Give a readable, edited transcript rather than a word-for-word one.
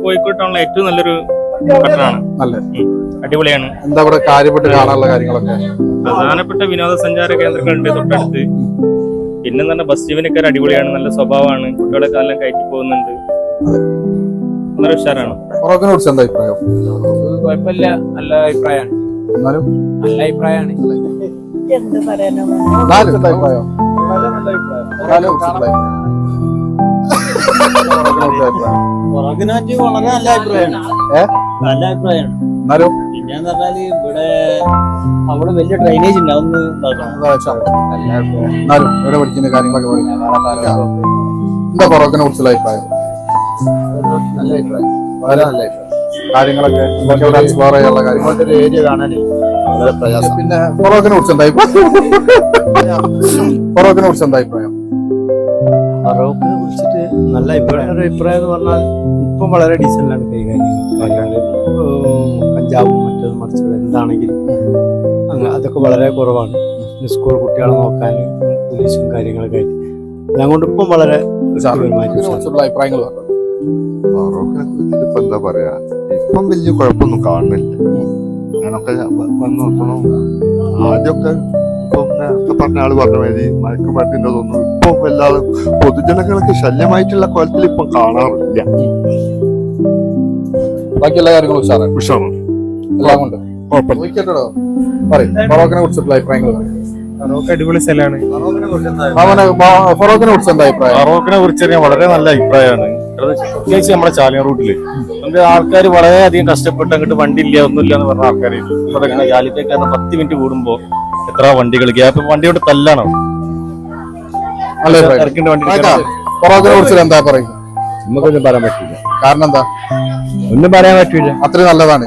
കോഴിക്കോട് ടൗണിലെ ഏറ്റവും നല്ലൊരു പട്ടണമാണ്. അടിപൊളിയാണ്. എന്താ ഇവിടെ കാര്യപ്പെട്ട് കാണാനുള്ള കാര്യങ്ങളൊക്കെ? പ്രധാനപ്പെട്ട വിനോദസഞ്ചാര കേന്ദ്രങ്ങളുണ്ട് തൊട്ടടുത്ത്. പിന്നെ തന്നെ ബസ് ജീവനക്കാർ അടിപൊളിയാണ്, നല്ല സ്വഭാവമാണ്, കുട്ടികളൊക്കെ നല്ല കയറ്റി പോകുന്നുണ്ട്, നല്ല ഉഷാറാണ്. കുഴപ്പമില്ല, നല്ല അഭിപ്രായമാണ്. നല്ല അഭിപ്രായമാണ്. എന്ത് പറയാനോ വളരെ നല്ല അഭിപ്രായമാണ്. നല്ല അഭിപ്രായമാണ്. പിന്നെന്ന് പറഞ്ഞാല് ഇവിടെ അവിടെ വലിയ ഡ്രൈനേജ് ഉണ്ട്, അതൊന്ന് ഇവിടെ പഠിക്കുന്ന കാര്യങ്ങളൊക്കെ എന്താ ഫറോക്കിനെ കുറിച്ചുള്ള അഭിപ്രായം? നല്ല അഭിപ്രായം, വളരെ നല്ല അഭിപ്രായം. കാര്യങ്ങളൊക്കെ എക്സ്പ്ലോർ ചെയ്യാനുള്ള കാര്യങ്ങൾ ഏരിയ കാണാനേ വളരെ പ്രയാസം. പിന്നെ ഫറോക്കിനെ കുറിച്ച് എന്താ ഫറോക്കിനെ കുറിച്ച് എന്താ അഭിപ്രായം? ഫറോക്കിനെ കുറിച്ചിട്ട് നല്ല അഭിപ്രായം എന്ന് പറഞ്ഞാൽ ഇപ്പം വളരെ ഡീസൻ്റാണ് കൈകാര്യം. കഞ്ചാവും മറ്റേത് മറിച്ചത് എന്താണെങ്കിലും അതൊക്കെ വളരെ കുറവാണ്. സ്കൂൾ കുട്ടികളെ നോക്കാൻ പോലീസും കാര്യങ്ങളൊക്കെ ആയിട്ട് അതുകൊണ്ട് ഇപ്പം വളരെ അഭിപ്രായങ്ങൾ ഫറോക്കിനെ കുറിച്ചിട്ട് ഇപ്പൊ എന്താ പറയാ, ഇപ്പം വലിയ കുഴപ്പമൊന്നും കാണുന്നില്ല. അങ്ങനൊക്കെ വന്ന് നോക്കണം. ആദ്യമൊക്കെ ഇപ്പൊ പറഞ്ഞ ആള് പറഞ്ഞ മാതിരി മയക്കുമരുന്നിന്റെ ഒന്നും ഇപ്പൊ വല്ലാതെ പൊതുജനങ്ങൾക്ക് ശല്യമായിട്ടുള്ള കോലത്തിൽ ഇപ്പം കാണാറില്ല. ബാക്കി എല്ലാ കാര്യങ്ങളും ഉഷാറാണ്. എല്ലാം കൊണ്ട് ഫറോക്കിനെ കുറിച്ചുള്ള അഭിപ്രായങ്ങൾ അടിപൊളി സ്ഥലമാണ്. ഫറോക്കിനെ കുറിച്ച് എന്താ അഭിപ്രായം? ഫറോക്കിനെ കുറിച്ച് വളരെ നല്ല അഭിപ്രായമാണ്. പ്രത്യേകിച്ച് നമ്മുടെ ചാലിയം റൂട്ടില് നമുക്ക് ആൾക്കാർ വളരെയധികം കഷ്ടപ്പെട്ട് അങ്ങോട്ട് വണ്ടി ഇല്ല ഒന്നുമില്ല എന്ന് പറഞ്ഞ ആൾക്കാർ ഇവിടെ ജാലിത്തേക്ക് 10 മിനിറ്റ് കൂടുമ്പോ എത്ര വണ്ടികൾ ഗ്യാപ്പ് വണ്ടിയോട് തല്ലാണോ ഇറക്കിന്റെ വണ്ടി. ഫറോക്കിനെ കുറിച്ച് എന്താ പറയുക? നമുക്കൊന്നും പറയാൻ പറ്റില്ല. കാരണം എന്താ? ഒന്നും പറയാൻ പറ്റില്ല. അത്രയും നല്ലതാണ്.